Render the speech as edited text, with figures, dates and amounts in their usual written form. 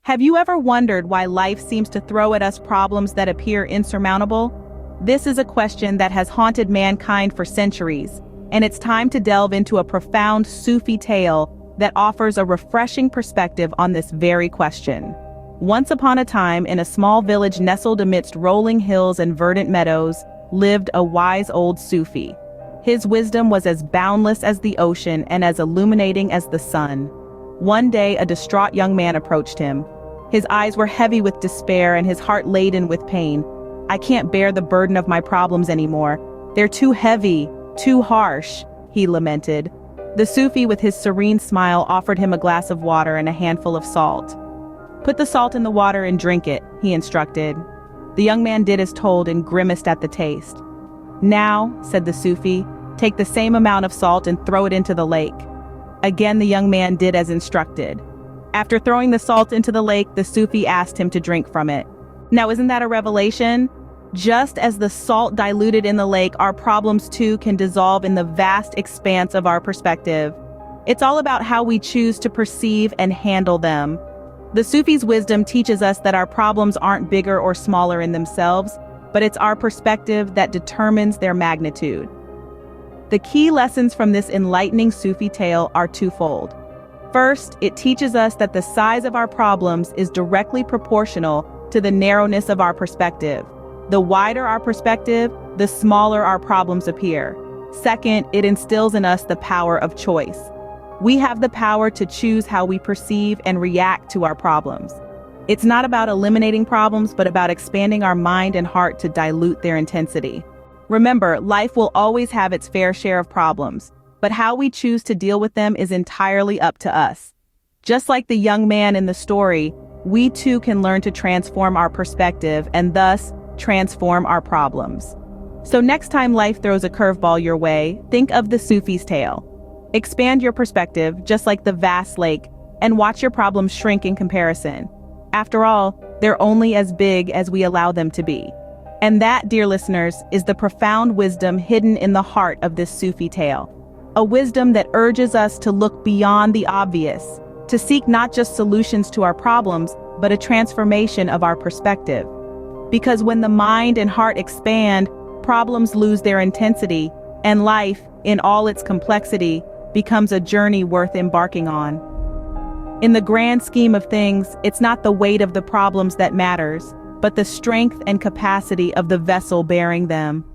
Have you ever wondered why life seems to throw at us problems that appear insurmountable? This is a question that has haunted mankind for centuries, and it's time to delve into a profound Sufi tale that offers a refreshing perspective on this very question. Once upon a time, in a small village nestled amidst rolling hills and verdant meadows, lived a wise old Sufi. His wisdom was as boundless as the ocean and as illuminating as the sun. One day, a distraught young man approached him. His eyes were heavy with despair and his heart laden with pain. "I can't bear the burden of my problems anymore. They're too heavy, too harsh," he lamented. The Sufi, with his serene smile, offered him a glass of water and a handful of salt. "Put the salt in the water and drink it," he instructed. The young man did as told and grimaced at the taste. "Now," said the Sufi, "take the same amount of salt and throw it into the lake." Again the young man did as instructed. After throwing the salt into the lake, the Sufi asked him to drink from it. Now, isn't that a revelation? Just as the salt diluted in the lake, our problems too can dissolve in the vast expanse of our perspective. It's all about how we choose to perceive and handle them. The Sufi's wisdom teaches us that our problems aren't bigger or smaller in themselves, but it's our perspective that determines their magnitude. The key lessons from this enlightening Sufi tale are twofold. First, it teaches us that the size of our problems is directly proportional to the narrowness of our perspective. The wider our perspective, the smaller our problems appear. Second, it instills in us the power of choice. We have the power to choose how we perceive and react to our problems. It's not about eliminating problems, but about expanding our mind and heart to dilute their intensity. Remember, life will always have its fair share of problems, but how we choose to deal with them is entirely up to us. Just like the young man in the story, we too can learn to transform our perspective and thus transform our problems. So next time life throws a curveball your way, think of the Sufi's tale. Expand your perspective, just like the vast lake, and watch your problems shrink in comparison. After all, they're only as big as we allow them to be. And that, dear listeners, is the profound wisdom hidden in the heart of this Sufi tale. A wisdom that urges us to look beyond the obvious, to seek not just solutions to our problems, but a transformation of our perspective. Because when the mind and heart expand, problems lose their intensity, and life, in all its complexity, becomes a journey worth embarking on. In the grand scheme of things, it's not the weight of the problems that matters, but the strength and capacity of the vessel bearing them.